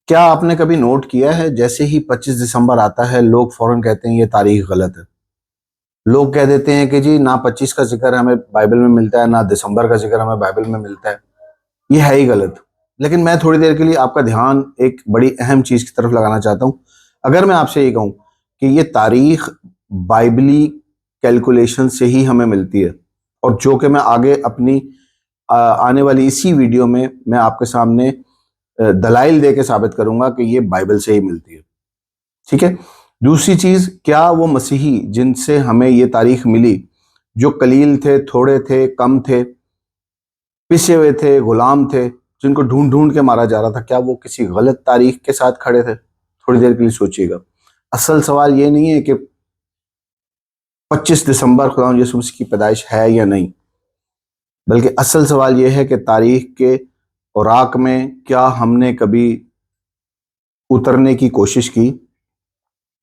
क्या आपने कभी नोट किया है, जैसे ही 25 दिसंबर आता है लोग फौरन कहते हैं ये तारीख गलत है। लोग कह देते हैं कि जी ना 25 का जिक्र हमें बाइबल में मिलता है, ना दिसंबर का जिक्र हमें बाइबल में मिलता है, ये है ही गलत। लेकिन मैं थोड़ी देर के लिए आपका ध्यान एक बड़ी अहम चीज की तरफ लगाना चाहता हूं। अगर मैं आपसे ये कहूं कि ये तारीख बाइबली कैलकुलेशन से ही हमें मिलती है, और जो कि मैं आगे अपनी आने वाली इसी वीडियो में मैं आपके सामने दलाइल दे के साबित करूंगा कि ये बाइबल से ही मिलती है। ठीक है। दूसरी चीज, क्या वो मसीही जिनसे हमें ये तारीख मिली, जो कलील थे, थोड़े थे, कम थे, पिसे हुए थे, गुलाम थे, जिनको ढूंढ ढूंढ के मारा जा रहा था, क्या वो किसी गलत तारीख के साथ खड़े थे? थोड़ी देर के लिए सोचिएगा। असल सवाल ये नहीं है कि 25 दिसंबर खुदा यीशु मसीह की पैदाइश है या नहीं, बल्कि असल सवाल यह है कि तारीख के औराक में क्या हमने कभी उतरने की कोशिश की?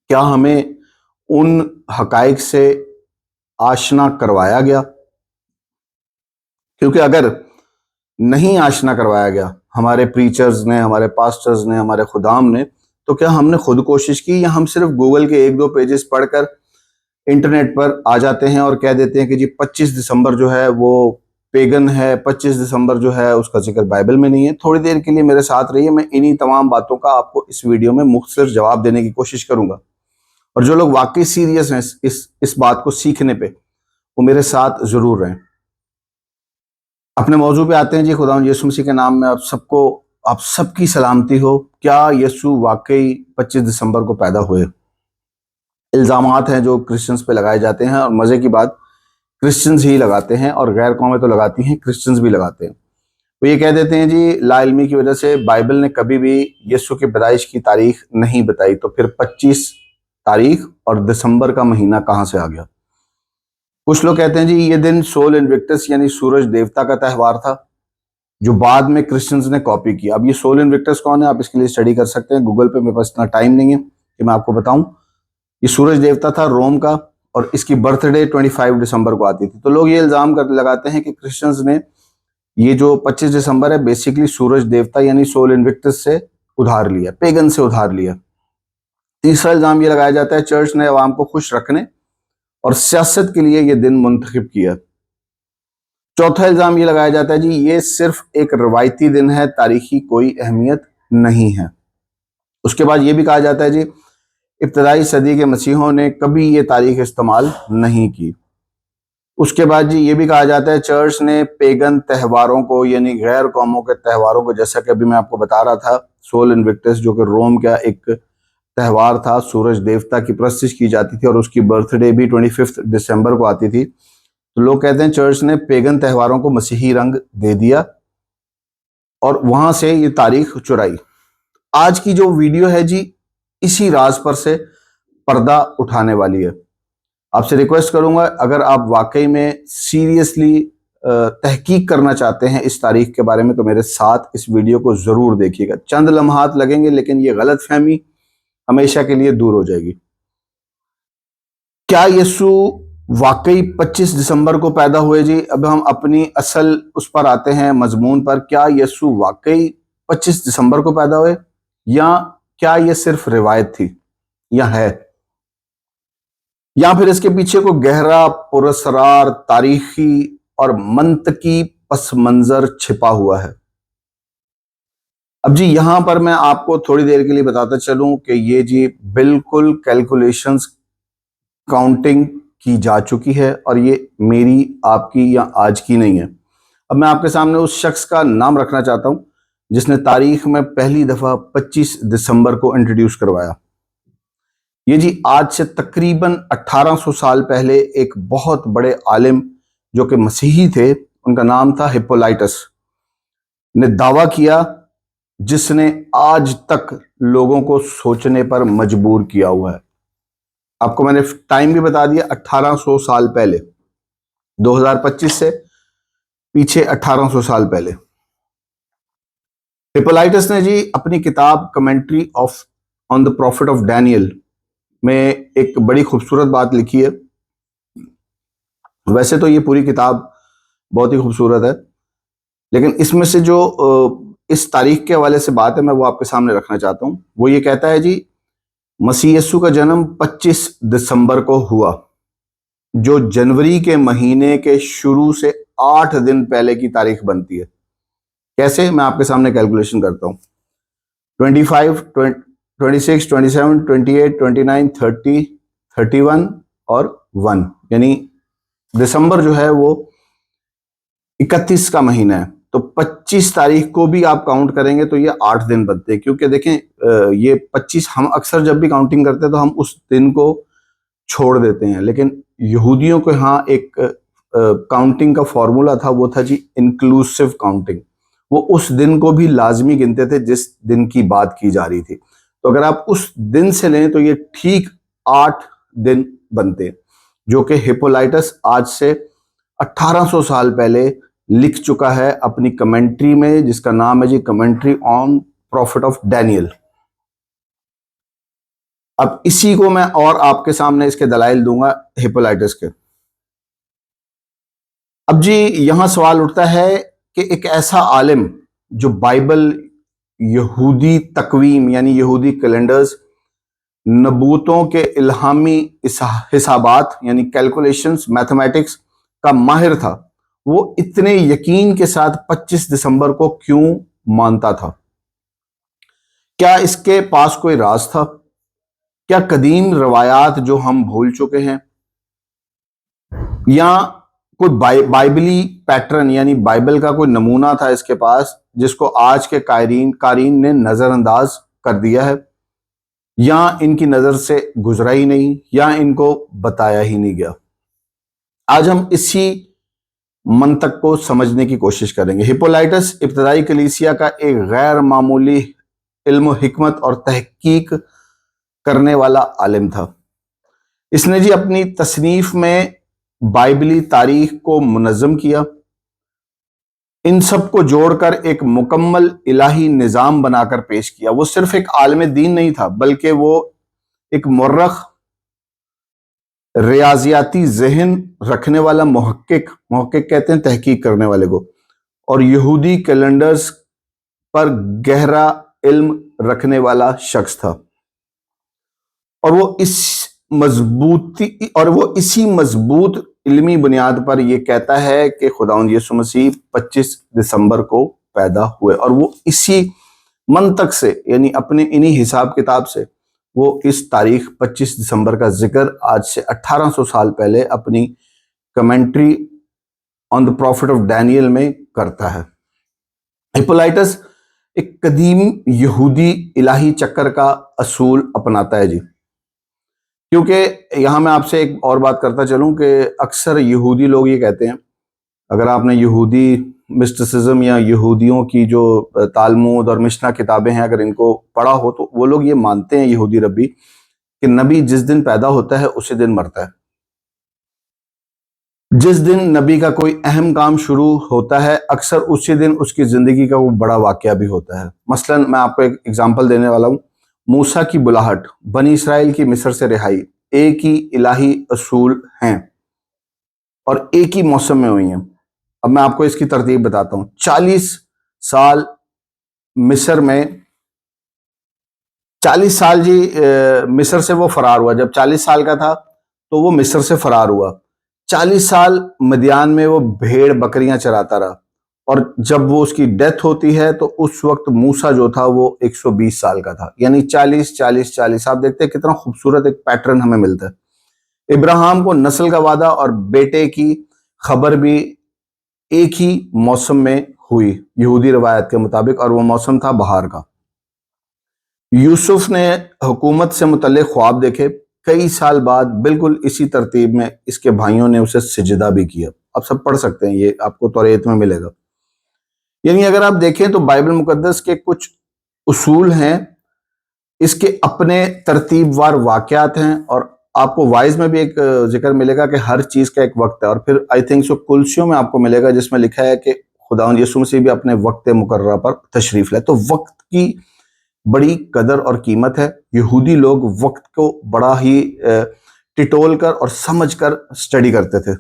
क्या हमें उन हकाइक से आशना करवाया गया? क्योंकि अगर नहीं आशना करवाया गया हमारे प्रीचर्स ने, हमारे पास्टर्स ने, हमारे खुदाम ने, तो क्या हमने खुद कोशिश की, या हम सिर्फ गूगल के एक दो पेजेस पढ़कर इंटरनेट पर आ जाते हैं और कह देते हैं कि जी 25 दिसंबर जो है वो पेगन है, 25 दिसंबर जो है उसका जिक्र बाइबल में नहीं है? थोड़ी देर के लिए मेरे साथ रहिए, मैं इन्हीं तमाम बातों का आपको इस वीडियो में मुख्तसर जवाब देने की कोशिश करूंगा। और जो लोग वाकई सीरियस हैं इस बात को सीखने पे, वो मेरे साथ जरूर रहें। अपने मौजू पे आते हैं जी। खुदा यीशु मसीह के नाम में आप सबकी सलामती हो। क्या यीशु वाकई 25 दिसंबर को पैदा हुए? इल्जामात हैं जो क्रिश्चियंस पे लगाए जाते हैं, और मजे की बात, क्रिश्चियंस ही लगाते हैं, और गैर कौमें तो लगाती हैं, क्रिश्चियंस भी लगाते हैं। वो ये कह देते हैं जी लाइल्मी की वजह से बाइबल ने कभी भी यीशु की पैदाइश की तारीख नहीं बताई, तो फिर 25 तारीख और दिसंबर का महीना कहां से आ गया? कुछ लोग कहते हैं जी ये दिन सोल इन्विक्टस यानी सूरज देवता का त्यौहार था, जो बाद में क्रिश्चियंस ने कॉपी किया। अब ये सोल इन्विक्टस कौन है, आप इसके लिए स्टडी कर सकते हैं गूगल पे, मेरे पास इतना टाइम नहीं है कि मैं आपको बताऊं। ये सूरज देवता था रोम का, और इसकी बर्थडे 25 दिसंबर को आती थी। तो लोग ये इल्जाम कर लगाते हैं कि क्रिश्चियंस ने ये जो 25 दिसंबर है बेसिकली सूरज देवता यानी सोल इन्विक्टस से उधार लिया, पेगन से उधार लिया। तीसरा इल्जाम ये लगाया जाता है चर्च ने अवाम को खुश रखने और सियासत के लिए ये दिन मुंतखब किया। चौथा इल्जाम ये लगाया जाता है जी ये सिर्फ एक रवायती दिन है, तारीखी कोई अहमियत नहीं है। उसके बाद ये भी कहा जाता है जी इब्तदाई सदी के मसीहों ने कभी ये तारीख इस्तेमाल नहीं की। उसके बाद जी ये भी कहा जाता है चर्च ने पेगन त्यौहारों को यानी गैर कौमों के त्यौहारों को, जैसा कि अभी मैं आपको बता रहा था, सोल इन्विक्टस जो कि रोम का एक त्यौहार था, सूरज देवता की प्रस्तिश की जाती थी और उसकी बर्थडे भी 25 दिसंबर को आती थी। तो लोग कहते हैं चर्च ने पेगन त्यौहारों को मसीही रंग दे दिया और वहां से ये तारीख चुराई। आज की जो वीडियो है जी इसी राज पर से पर्दा उठाने वाली है। आपसे रिक्वेस्ट करूंगा, अगर आप वाकई में सीरियसली तहकीक करना चाहते हैं इस तारीख के बारे में, तो मेरे साथ इस वीडियो को जरूर देखिएगा। चंद लम्हात लगेंगे, लेकिन ये गलतफहमी हमेशा के लिए दूर हो जाएगी। क्या यीशु वाकई 25 दिसंबर को पैदा हुए जी? अब हम अपनी असल उस पर आते हैं, मजमून पर। क्या यीशु वाकई 25 दिसंबर को पैदा हुए, या क्या यह सिर्फ रिवायत थी, या है, या फिर इसके पीछे को गहरा पुरस्कार तारीखी और मंतकी पस मंजर छिपा हुआ है? अब जी यहां पर मैं आपको थोड़ी देर के लिए बताता चलूं कि ये जी बिल्कुल कैलकुलेशंस, काउंटिंग की जा चुकी है, और ये मेरी, आपकी या आज की नहीं है। अब मैं आपके सामने उस शख्स का नाम रखना चाहता हूं जिसने तारीख में पहली दफा 25 दिसंबर को इंट्रोड्यूस करवाया। ये जी आज से तकरीबन 1800 साल पहले एक बहुत बड़े आलिम जो कि मसीही थे, उनका नाम था हिप्पोलाइटस, ने दावा किया, जिसने आज तक लोगों को सोचने पर मजबूर किया हुआ है। आपको मैंने टाइम भी बता दिया, 1800 साल पहले, 2025 से पीछे 1800 साल पहले। हिप्पोलाइटस ने जी अपनी किताब commentary of on the profit of Daniel में एक बड़ी खूबसूरत बात लिखी है। वैसे तो ये पूरी किताब बहुत ही खूबसूरत है, लेकिन इसमें से जो इस तारीख के हवाले से बात है, मैं वो आपके सामने रखना चाहता हूं। वो ये कहता है जी, मसीह यीशु का जन्म 25 दिसंबर को हुआ, जो जनवरी के महीने के शुरू से 8 दिन पहले की तारीख बनती है। कैसे, मैं आपके सामने कैलकुलेशन करता हूं। 25, 26, 27, 28, 29, 30, 31 और 1, यानी दिसंबर जो है वो 31 का महीना है। तो 25 तारीख को भी आप काउंट करेंगे तो ये 8 दिन बनते हैं। क्योंकि देखें, ये 25 हम अक्सर जब भी काउंटिंग करते हैं तो हम उस दिन को छोड़ देते हैं, लेकिन यहूदियों के यहाँ एक काउंटिंग का फॉर्मूला था, वो था जी इंक्लूसिव काउंटिंग। वो उस दिन को भी लाजमी गिनते थे जिस दिन की बात की जा रही थी। तो अगर आप उस दिन से लें तो ये ठीक 8 दिन बनते हैं, जो कि हिप्पोलाइटस आज से 1800 साल पहले लिख चुका है अपनी कमेंट्री में, जिसका नाम है जी commentary on prophet of Daniel. अब इसी को मैं और आपके सामने इसके दलाइल दूंगा हिप्पोलाइटस के। अब जी यहां सवाल उठता है कि एक ऐसा आलिम जो बाइबल, यहूदी तकवीम यानी यहूदी कैलेंडर्स, नबूतों के इल्हामी हिसाबात यानी कैलकुलेशंस, मैथमेटिक्स का माहिर था, वो इतने यकीन के साथ 25 दिसंबर को क्यों मानता था? क्या इसके पास कोई राज था? क्या कदीम रवायात जो हम भूल चुके हैं, या कोई बाइबली पैटर्न यानी बाइबल का कोई नमूना था इसके पास, जिसको आज के कारीन ने नजरअंदाज कर दिया है, या इनकी नजर से गुजरा ही नहीं, या इनको बताया ही नहीं गया? आज हम इसी मंतक को समझने की कोशिश करेंगे। हिप्पोलाइटस इब्तदाई कलीसिया का एक गैर मामूली इल्म, हिकमत और तहकीक करने वाला आलिम था। इसने जी अपनी तसनीफ में बाइबली तारीख को मुनज़्ज़म किया, इन सब को जोड़कर एक मुकम्मल इलाही निज़ाम बनाकर पेश किया। वो सिर्फ एक आलिम दीन नहीं था, बल्कि वो एक मुर्रख, रियाजियाती जहन रखने वाला मुहक्किक कहते हैं तहकीक करने वाले को, और यहूदी कैलेंडर्स पर गहरा इल्म रखने वाला शख्स था। और वो इसी मजबूत इल्मी बुनियाद पर यह कहता है कि खुदावंद यीशु मसीह 25 दिसंबर को पैदा हुए, और वो इसी मंतक से यानी अपने इन्हीं हिसाब किताब से वो इस तारीख 25 दिसंबर का जिक्र आज से 1800 साल पहले अपनी commentary on the profit of Daniel में करता है। हिप्पोलाइटस एक कदीम यहूदी इलाही चक्कर का असूल अपनाता है जी। क्योंकि यहां मैं आपसे एक और बात करता चलूं कि अक्सर यहूदी लोग ये कहते हैं, अगर आपने यहूदी मिस्टिसिज्म या यहूदियों की जो तालमुद और मिशना किताबें हैं अगर इनको पढ़ा हो, तो वो लोग ये मानते हैं यहूदी रब्बी कि नबी जिस दिन पैदा होता है उसी दिन मरता है। जिस दिन नबी का कोई अहम काम शुरू होता है, अक्सर उसी दिन उसकी जिंदगी का वो बड़ा वाकया भी होता है। मसलन मैं आपको एक एग्जांपल देने वाला हूं। मूसा की बुलाहट, बनी इसराइल की मिस्र से रिहाई, एक ही इलाही असूल हैं और एक ही मौसम में हुई हैं। अब मैं आपको इसकी तरतीब बताता हूं। 40 साल मिस्र में, 40 साल जी मिस्र से वो फरार हुआ। जब 40 साल का था तो वो मिस्र से फरार हुआ। 40 साल मदियान में वो भेड़ बकरियां चराता रहा, और जब वो उसकी डेथ होती है तो उस वक्त मूसा जो था वो 120 साल का था, यानी 40 40 40। आप देखते हैं कितना खूबसूरत एक पैटर्न हमें मिलता है। इब्राहिम को नस्ल का वादा और बेटे की खबर भी एक ही मौसम में हुई यहूदी रवायत के मुताबिक, और वो मौसम था बहार का। यूसुफ ने हुकूमत से मुतल्लिक ख्वाब देखे। कई साल बाद बिल्कुल इसी तरतीब में इसके भाइयों ने उसे सिजदा भी किया। आप सब पढ़ सकते हैं, ये आपको तौरात में मिलेगा। यानी अगर आप देखें तो बाइबल मुकद्दस के कुछ उसूल हैं, इसके अपने तरतीबवार वाकयात हैं, और आपको वाइज में भी एक जिक्र मिलेगा कि हर चीज का एक वक्त है। और फिर आई थिंक सो कुलसियों में आपको मिलेगा जिसमें लिखा है कि खुदावंद यीशु मसीह भी अपने वक्त मुकर्रर पर तशरीफ लाए। तो वक्त की बड़ी कदर और कीमत है। यहूदी लोग वक्त को बड़ा ही टिटोल कर और समझ कर स्टडी करते थे।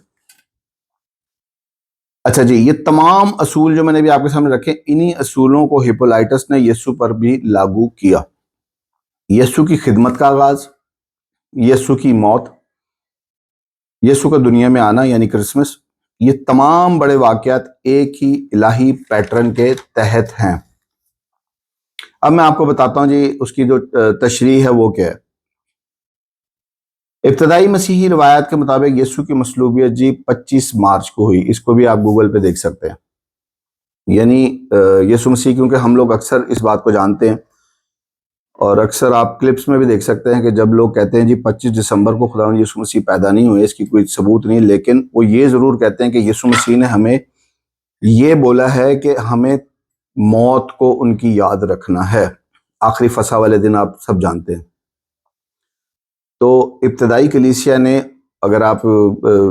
अच्छा जी, ये तमाम असूल जो मैंने भी आपके सामने रखे, इन्हीं असूलों को हिप्पोलाइटस ने यीशु पर भी लागू किया। यीशु की खिदमत का आगाज, यीशु की मौत, यीशु का दुनिया में आना यानी क्रिसमस, ये तमाम बड़े वाकयात एक ही इलाही पैटर्न के तहत हैं। अब मैं आपको बताता हूं जी उसकी जो तशरीह है वो क्या है। इब्तदाई मसीही रिवायात के मुताबिक यीशु की मसलूबियत जी 25 मार्च को हुई। इसको भी आप गूगल पे देख सकते हैं। यानी यीशु मसीह, क्योंकि हम लोग अक्सर इस बात को जानते हैं और अक्सर आप क्लिप्स में भी देख सकते हैं कि जब लोग कहते हैं जी 25 दिसंबर को खुदा यीशु मसीह पैदा नहीं हुए, इसकी कोई सबूत नहीं, लेकिन वो ये जरूर कहते हैं कि यीशु मसीह ने हमें ये बोला है कि हमें मौत को उनकी याद रखना है। आखिरी फसा वाले दिन आप सब जानते हैं। तो इब्तदाई कलीसिया ने, अगर आप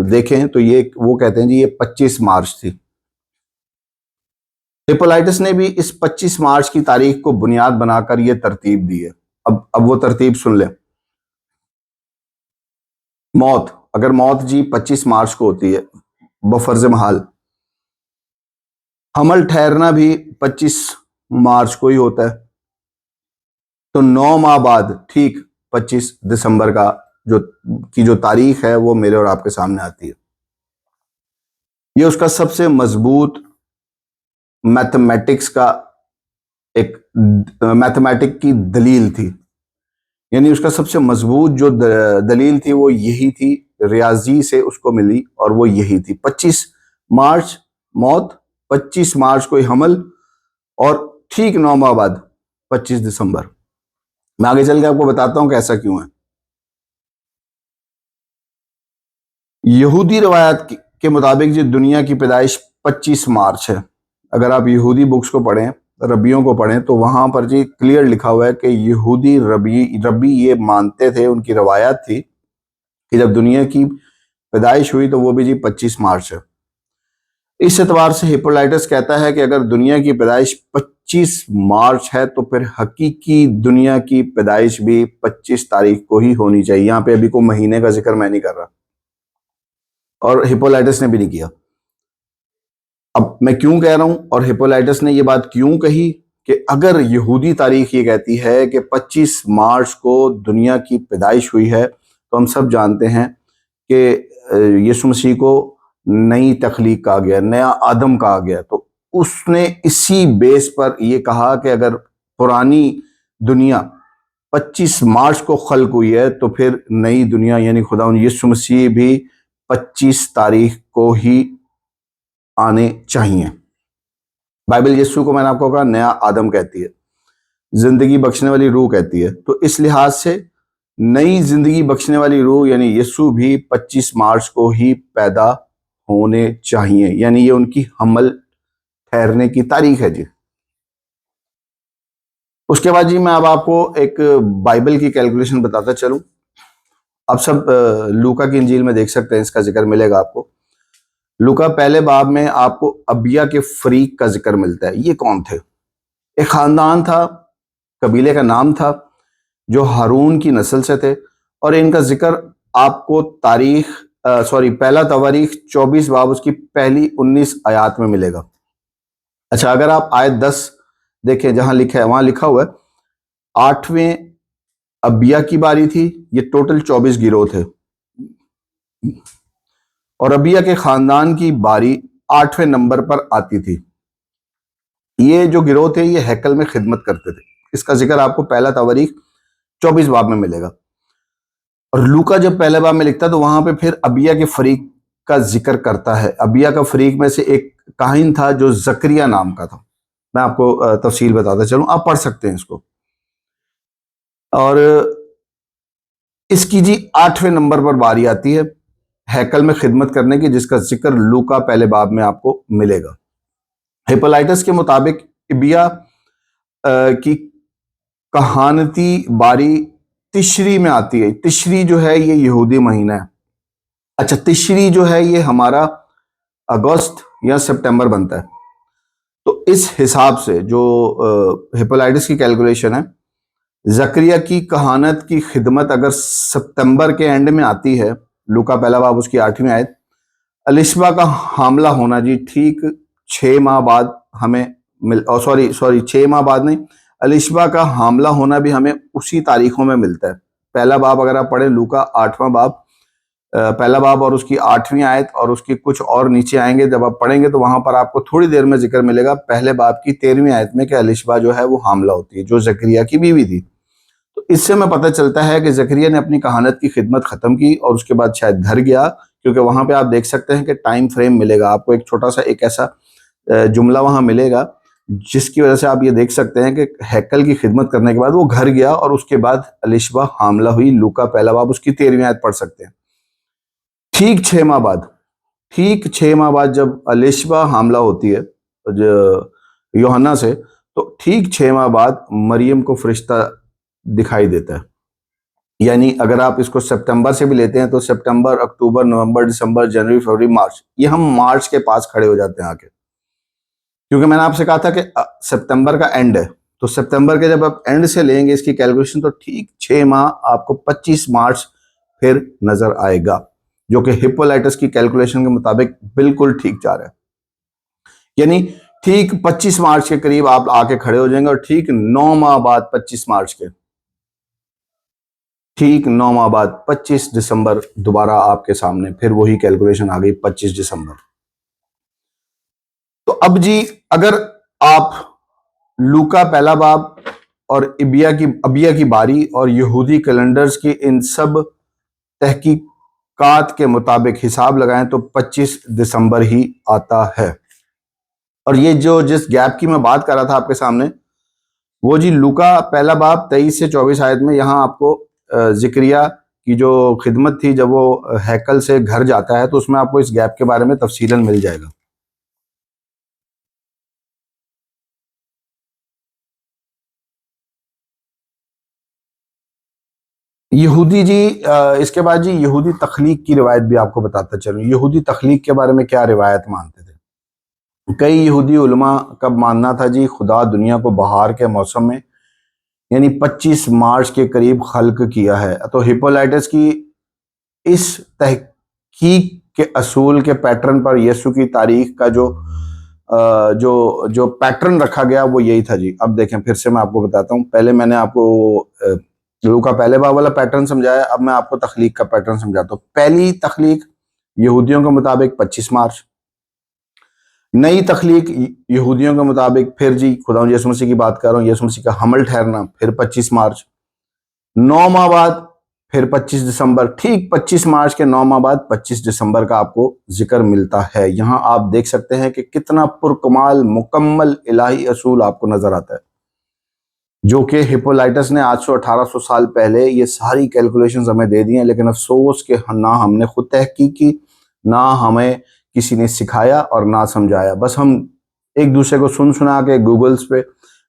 देखें तो ये वो कहते हैं जी ये 25 मार्च थी। हिप्पोलाइटस ने भी इस 25 मार्च की तारीख को बुनियाद बनाकर ये तरतीब दी है। अब वो तरतीब सुन लें। मौत, अगर मौत जी 25 मार्च को होती है बफर्ज महल, हमल ठहरना भी 25 मार्च को ही होता है, तो 9 माह बाद ठीक 25 दिसंबर का जो तारीख है वो मेरे और आपके सामने आती है। ये उसका सबसे मजबूत मैथमेटिक्स का एक मैथमेटिक की दलील थी। यानी उसका सबसे मजबूत जो दलील थी वो यही थी, रियाजी से उसको मिली और वो यही थी। 25 मार्च मौत, 25 मार्च को हमल और ठीक 9 माह बाद 25 दिसंबर। मैं आगे चल के आपको बताता हूं कि ऐसा क्यों है। यहूदी रवायत के मुताबिक जो दुनिया की पैदाइश 25 मार्च है। अगर आप यहूदी बुक्स को पढ़ें, रबियों को पढ़ें, तो वहां पर जी क्लियर लिखा हुआ है कि यहूदी रबी ये मानते थे, उनकी रवायत थी कि जब दुनिया की पैदाइश हुई तो वो भी जी 25 मार्च है। इस एतबार से हिप्पोलाइटस कहता है कि अगर दुनिया की पैदाइश 25 मार्च है तो फिर हकीकी दुनिया की पैदाइश भी 25 तारीख को ही होनी चाहिए। यहां पे अभी कोई महीने का जिक्र मैं नहीं कर रहा और हिप्पोलाइटस ने भी नहीं किया। अब मैं क्यों कह रहा हूं और हिप्पोलाइटस ने ये बात क्यों कही कि अगर यहूदी तारीख ये कहती है कि 25 मार्च को दुनिया की पैदाइश हुई है, तो हम सब जानते हैं कि यीशु मसीह को नई तख्लीक कहा गया, नया आदम कहा गया। तो उसने इसी बेस पर यह कहा कि अगर पुरानी दुनिया 25 मार्च को खल्क हुई है तो फिर नई दुनिया यानी खुदा यीशु मसीह भी 25 तारीख को ही आने चाहिए। बाइबल यीशु को मैंने आपको कहा नया आदम कहती है, जिंदगी बख्शने वाली रूह कहती है। तो इस लिहाज से नई जिंदगी बख्शने वाली रूह यानी यीशु भी 25 मार्च को ही पैदा होने चाहिए। यानी ये उनकी हमल ठहरने की तारीख है जी। उसके बाद जी मैं अब आपको एक बाइबल की कैलकुलेशन बताता चलूं। आप सब लूका की इंजील में देख सकते हैं, इसका जिक्र मिलेगा आपको। लूका पहले बाब में आपको अबिया के फरीक का जिक्र मिलता है। ये कौन थे? एक खानदान था, कबीले का नाम था, जो हारून की नस्ल से थे और इनका जिक्र आपको पहला तवारीख 24 बाब उसकी पहली 19 आयात में मिलेगा। अच्छा, अगर आप आयत 10 देखें, जहां लिखा है वहां लिखा हुआ है 8वें अबिया की बारी थी। ये टोटल 24 गिरोह थे और अबिया के खानदान की बारी 8वें नंबर पर आती थी। ये जो गिरोह थे ये हैकल में खिदमत करते थे। इसका जिक्र आपको पहला तवारीख 24 बाब में मिलेगा। और लूका जब पहले बाब में लिखता है तो वहां पे फिर अबिया के फरीक का जिक्र करता है। अबिया का फरीक में से एक काहिन था जो जकरिया नाम का था। मैं आपको तफसील बताता चलूं, आप पढ़ सकते हैं इसको। और इसकी जी 8वें नंबर पर बारी आती है हैकल में खिदमत करने की, जिसका जिक्र लूका पहले बाब में आपको मिलेगा। हिप्पोलाइटस के मुताबिक अबिया की कहानती बारी तिशरी में आती है। तिशरी जो है ये यहूदी महीना है। अच्छा, तिशरी जो है ये हमारा अगस्त या सितंबर बनता है। तो इस हिसाब से जो हिप्पोलाइटस की कैलकुलेशन है, जकरिया की कहानत की खिदमत अगर सितंबर के एंड में आती है, लूका पहला बाब उसकी 8वीं आयत, अलिशबा का हामला होना जी ठीक 6 माह बाद हमें सॉरी 6 माह बाद नहीं, अलिशबा का हामला होना भी हमें उसी तारीखों में मिलता है। पहला बाब अगर आप पढ़े लूका 8वां बाब, पहला बाब और उसकी 8वीं आयत और उसकी कुछ और नीचे आएंगे, जब आप पढ़ेंगे तो वहां पर आपको थोड़ी देर में जिक्र मिलेगा पहले बाब की 13वीं आयत में कि अलिशबा जो है वो हामला होती है, जो जकरिया की बीवी थी। तो इससे हमें पता चलता है कि जकरिया ने अपनी कहानत की खिदमत खत्म की और उसके बाद शायद घर गया, क्योंकि वहां पे आप देख सकते हैं कि टाइम फ्रेम मिलेगा आपको, एक छोटा सा एक ऐसा जुमला वहां मिलेगा जिसकी वजह से आप ये देख सकते हैं कि हैकल की खिदमत करने के बाद वो घर गया और उसके बाद अलिशबा हामला हुई। लूका पहला बाब उसकी 13वीं आयत पढ़ सकते हैं। ठीक 6 माह बाद, ठीक 6 माह बाद जब अलिशबा हामला होती है यूहन्ना से, तो ठीक 6 माह बाद मरियम को फरिश्ता दिखाई देता है। यानी अगर आप इसको सितंबर से भी लेते हैं तो सितंबर, अक्टूबर, नवंबर, दिसंबर, जनवरी, फरवरी, मार्च, ये हम मार्च के पास खड़े हो जाते हैं आके, क्योंकि मैंने आपसे कहा था कि सितंबर का एंड है, तो सितंबर के जब आप एंड से लेंगे इसकी कैलकुलेशन तो ठीक 6 माह आपको 25 मार्च फिर नजर आएगा, जो कि हिप्पोलाइटस की कैलकुलेशन के मुताबिक बिल्कुल ठीक जा रहा है। यानी ठीक 25 मार्च के करीब आप आके खड़े हो जाएंगे और ठीक 9 माह बाद 25 मार्च के, ठीक 9 माह बाद 25 दिसंबर दोबारा आपके सामने फिर वही कैलकुलेशन आ गई 25 दिसंबर। तो अब जी अगर आप लूका पहला बाब और अबिया की बारी और यहूदी कैलेंडर्स की इन सब तहकीकात के मुताबिक हिसाब लगाएं तो 25 दिसंबर ही आता है। और ये जो जिस गैप की मैं बात कर रहा था आपके सामने, वो जी लूका पहला बाब 23 से 24 आयत में यहां आपको जिक्रिया की जो खिदमत थी जब वो हैकल से घर जाता है, तो उसमें आपको इस गैप के बारे में तफसीलन मिल जाएगा। यहूदी जी इसके बाद जी यहूदी तख्लीक की रिवायत भी आपको बताता चलूं। यहूदी तख्लीक के बारे में क्या रिवायत मानते थे? कई यहूदी उलमा का मानना था जी खुदा दुनिया को बहार के मौसम में यानी 25 मार्च के करीब खल्क किया है। तो हिप्पोलाइटस की इस तहकीक के असूल के पैटर्न पर यीशु की तारीख का जो पैटर्न रखा गया वो यही था जी। अब देखें फिर से मैं आपको बताता हूँ। पहले मैंने आपको लूका पहले बाब वाला पैटर्न समझाया, अब मैं आपको तख्लीक का पैटर्न समझाता हूँ। पहली तख्लीक यहूदियों के मुताबिक 25 मार्च, नई तख्लीक यहूदियों के मुताबिक फिर जी खुदा यीशु मसीह की बात कर रहा हूँ, यीशु मसीह का हमल ठहरना फिर 25 मार्च, 9 माह बाद फिर 25 दिसंबर, ठीक 25 मार्च के 9 माह बाद 25 दिसंबर का आपको जिक्र मिलता है। यहां आप देख सकते हैं कि कितना पुरकमाल मुकम्मल इलाही असूल आपको नजर आता है, जो कि हिप्पोलाइटस ने आज से 1800 साल पहले ये सारी कैलकुलेशंस हमें दे दी हैं। लेकिन अफसोस कि ना हमने खुद तहकीक की, ना हमें किसी ने सिखाया और ना समझाया। बस हम एक दूसरे को सुन सुना के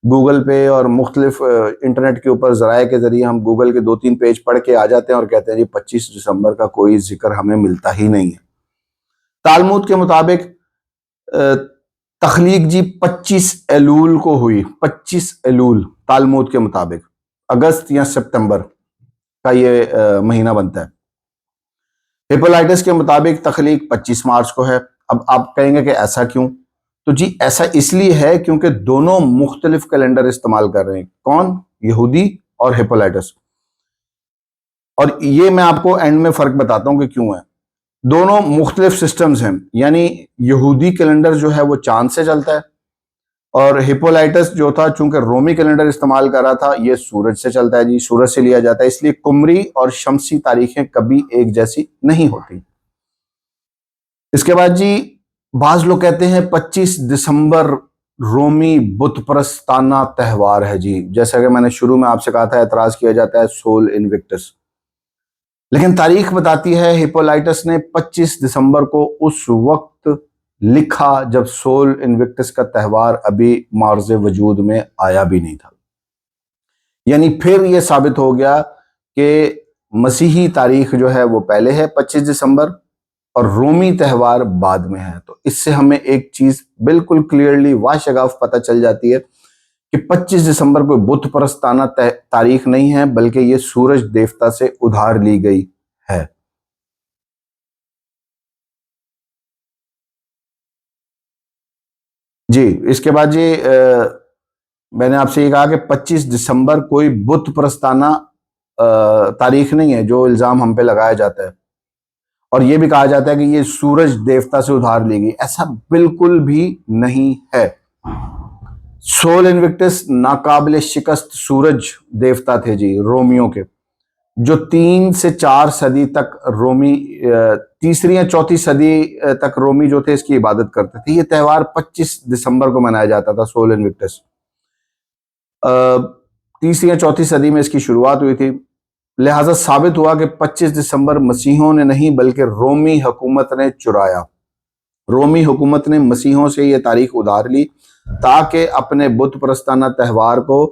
गूगल पे और मुख्तलिफ इंटरनेट के ऊपर ज़राए के ज़रिए हम गूगल के 2-3 पेज पढ़ के आ जाते हैं और कहते हैं जी 25 दिसंबर का कोई जिक्र हमें मिलता ही नहीं है। तालमुद के मुताबिक तख्लीक जी 25 एलूल को हुई। 25 एलूल तालमुद के मुताबिक अगस्त या सितंबर का ये महीना बनता है। हिप्पोलाइटस के मुताबिक तख्लीक 25 मार्च को है। अब आप कहेंगे कि ऐसा क्यों? तो जी ऐसा इसलिए है क्योंकि दोनों मुख्तलिफ कैलेंडर इस्तेमाल कर रहे हैं। कौन? यहूदी और हिप्पोलाइटस। और ये मैं आपको एंड में फर्क बताता हूं कि क्यों है। दोनों मुख्तलिफ सिस्टम्स हैं, यानी यहूदी कैलेंडर जो है वो चांद से चलता है और हिप्पोलाइटस जो था चूंकि रोमी कैलेंडर इस्तेमाल कर रहा था ये सूरज से चलता है जी, सूरज से लिया जाता है। इसलिए कुमरी और शमसी तारीखें कभी एक जैसी नहीं होती। इसके बाद जी बाज लोग कहते हैं 25 दिसंबर रोमी बुत परस्ताना त्यौहार है जी। जैसा कि मैंने शुरू में आपसे कहा था, एतराज किया जाता है सोल इनविक्टस, लेकिन तारीख बताती है हिप्पोलाइटस ने 25 दिसंबर को उस वक्त लिखा जब सोल इनविक्टस का त्यौहार अभी मार्ज वजूद में आया भी नहीं था। यानी फिर यह साबित हो गया कि मसीही तारीख जो है वो पहले है 25 दिसंबर और रोमी त्यौहार बाद में है। तो इससे हमें एक चीज बिल्कुल क्लियरली वाशगाफ पता चल जाती है कि 25 दिसंबर कोई बुत परस्ताना तारीख नहीं है, बल्कि ये सूरज देवता से उधार ली गई है। जी, इसके बाद जी मैंने आपसे ये कहा कि 25 दिसंबर कोई बुत प्रस्ताना तारीख नहीं है जो इल्जाम हम पे लगाया जाता है। और ये भी कहा जाता है कि ये सूरज देवता से उधार ली गई, ऐसा बिल्कुल भी नहीं है। सोल इन्विक्टस नाकाबिले शिकस्त सूरज देवता थे जी, रोमियो के, जो 3 से 4 सदी तक रोमी, तीसरी या चौथी सदी तक रोमी जो थे इसकी इबादत करते थे। ये त्यौहार 25 दिसंबर को मनाया जाता था, सोल इन्विक्टस। तीसरी या चौथी सदी में इसकी शुरुआत हुई थी। लिहाजा साबित हुआ कि 25 दिसंबर मसीहों ने नहीं बल्कि रोमी हुकूमत ने चुराया। रोमी हुकूमत ने मसीहों से यह तारीख उधार ली ताकि अपने बुत प्रस्ताना त्यौहार को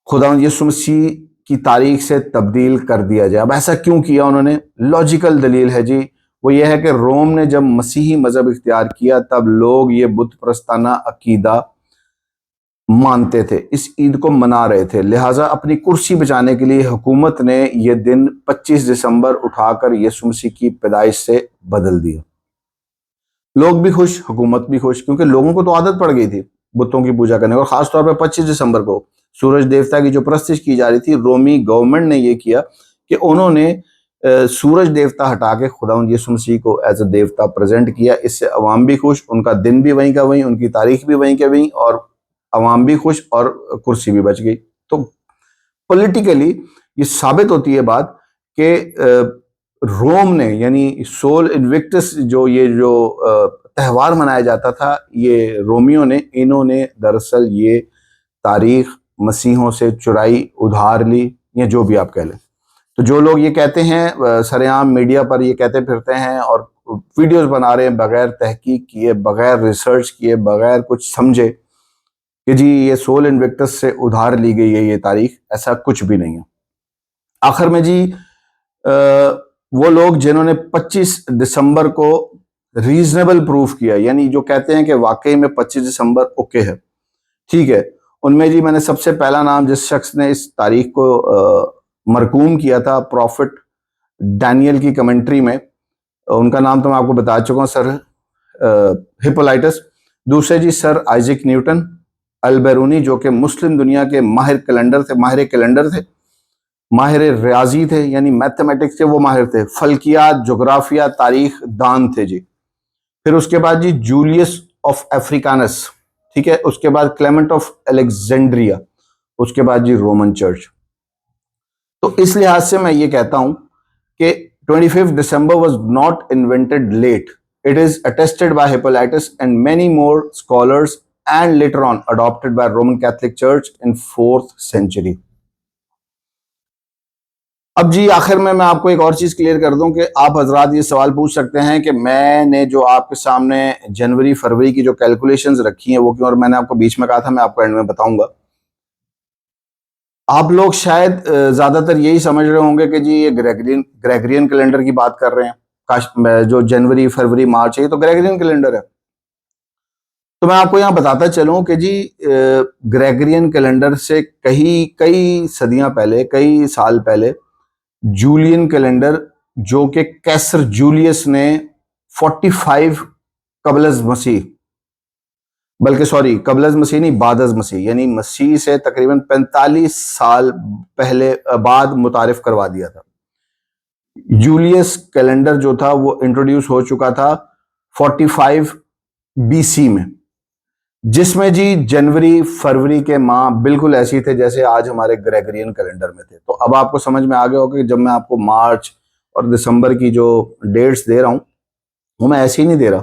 खुदा यीशु मसीह की तारीख से तब्दील कर दिया जाए। अब ऐसा क्यों किया उन्होंने? लॉजिकल दलील है जी, वो ये है कि रोम ने जब मसीही मजहब इख्तियार किया तब लोग ये बुत प्रस्ताना अकीदा मानते थे, इस ईद को मना रहे थे। लिहाजा अपनी कुर्सी बचाने के लिए हुकूमत ने यह दिन 25 दिसंबर उठाकर यीशु मसीह की पैदाइश से बदल दिया। लोग भी खुश, हुकूमत भी खुश, क्योंकि लोगों को तो आदत पड़ गई थी बुतों की पूजा करने, और खासतौर पर 25 दिसंबर को सूरज देवता की जो प्रस्तिश की जा रही थी, रोमी गवर्नमेंट ने यह किया कि उन्होंने सूरज देवता हटा के खुदा यीशु मसीह को एज अ देवता प्रेजेंट किया। इससे अवाम भी खुश, उनका दिन भी वहीं का वहीं, उनकी तारीख भी वहीं के वहीं, और अवाम भी खुश और कुर्सी भी बच गई। तो पॉलिटिकली ये साबित होती है बात कि रोम ने, यानी सोल इन्विक्टस जो त्यौहार मनाया जाता था, ये रोमियो ने, इन्होंने दरअसल ये तारीख मसीहों से चुराई, उधार ली, या जो भी आप कह लें। तो जो लोग ये कहते हैं सरेआम मीडिया पर ये कहते फिरते हैं और वीडियोस बना रहे हैं बगैर तहकीक किए, बगैर रिसर्च किए, बगैर कुछ समझे कि जी ये सोल इन्विक्टस से उधार ली गई है ये तारीख, ऐसा कुछ भी नहीं है। आखिर में जी वो लोग जिन्होंने 25 दिसंबर को रीजनेबल प्रूफ किया, यानी जो कहते हैं कि वाकई में 25 दिसंबर ओके है, ठीक है, उनमें जी मैंने सबसे पहला नाम जिस शख्स ने इस तारीख को मरकूम किया था, प्रॉफिट डैनियल की कमेंट्री में, उनका नाम तो मैं आपको बता चुका हूं, सर हिप्पोलाइटस। दूसरे जी सर आइजैक न्यूटन अल-बैरूनी, जो कि मुस्लिम दुनिया के माहिर कैलेंडर थे, माहिर रियाजी थे, यानी मैथमेटिक्स के वो माहिर थे, फल्कियात, जोग्राफिया, तारीख दान थे जी। फिर उसके बाद जी जूलियस ऑफ अफ्रीकानस, ठीक है, उसके बाद क्लेमेंट ऑफ अलेक्जेंड्रिया, उसके बाद जी रोमन चर्च। तो इस लिहाज से मैं ये कहता हूं कि 25 December was not invented late, it is attested by Hippolytus and many more scholars and later on adopted by Roman Catholic Church in 4th century। अब जी आखिर में मैं आपको एक और चीज क्लियर कर दूं कि आप हजरात ये सवाल पूछ सकते हैं कि मैंने जो आपके सामने जनवरी फरवरी की जो कैलकुलेशंस रखी हैं वो क्यों, और मैंने आपको बीच में कहा था मैं आपको एंड में बताऊंगा। आप लोग शायद ज्यादातर यही समझ रहे होंगे कि जी ये ग्रेगरियन कैलेंडर की बात कर रहे हैं, जो जनवरी फरवरी मार्च है, ये तो ग्रेगरियन कैलेंडर है। तो मैं आपको यहां बताता चलूं कि जी ग्रेगरियन कैलेंडर से कई सदियां पहले, कई साल पहले जूलियन कैलेंडर, जो कि कैसर जूलियस ने 45 कबलज मसीह, बल्कि सॉरी कबलज मसीह नहीं, बादज मसीह, यानी मसीह से तकरीबन 45 साल पहले बाद मुतारिफ करवा दिया था। जूलियस कैलेंडर जो था वो इंट्रोड्यूस हो चुका था 45 बीसी में, जिसमें जी जनवरी फरवरी के माह बिल्कुल ऐसे थे जैसे आज हमारे ग्रेगरियन कैलेंडर में थे। तो अब आपको समझ में आ गया होगा कि जब मैं आपको मार्च और दिसंबर की जो डेट्स दे रहा हूं वो मैं ऐसे ही नहीं दे रहा।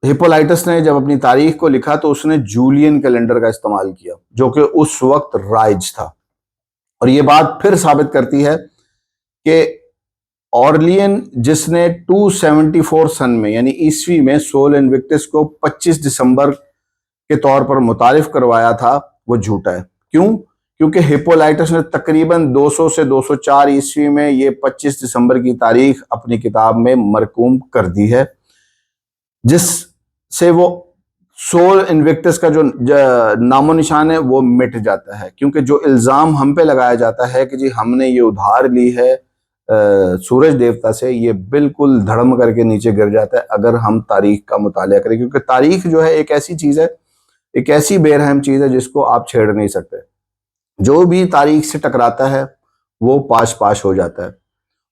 हिप्पोलाइटस ने जब अपनी तारीख को लिखा तो उसने जूलियन कैलेंडर का इस्तेमाल किया, जो कि उस वक्त राइज था। और ये बात फिर साबित करती है कि ऑर्लियन, जिसने 274 सन में यानी ईस्वी में सोल इन्विक्टस को 25 दिसंबर के तौर पर मुतारिफ करवाया था, वो झूठा है। क्यों? क्योंकि हिप्पोलाइटस ने तकरीबन 200 से 204 ईस्वी में ये 25 दिसंबर की तारीख अपनी किताब में मरकूम कर दी है, जिससे वो सोल इन्विक्टस का जो नामो निशान है वो मिट जाता है। क्योंकि जो इल्जाम हम पे लगाया जाता है कि जी हमने ये उधार ली है सूरज देवता से, ये बिल्कुल धड़म करके नीचे गिर जाता है अगर हम तारीख का मुतालिया करें, क्योंकि तारीख जो है एक ऐसी चीज है, एक ऐसी बेरहम चीज है जिसको आप छेड़ नहीं सकते। जो भी तारीख से टकराता है वो पाश पाश हो जाता है।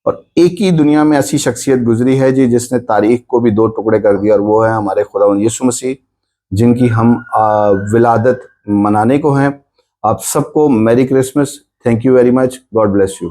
और एक ही दुनिया में ऐसी शख्सियत गुजरी है जी जिसने तारीख को भी दो टुकड़े कर दिया, और वो है हमारे खुदावंद यीशु मसीह, जिनकी हम विलादत मनाने को हैं। आप सबको merry Christmas. Thank you very much. God bless you.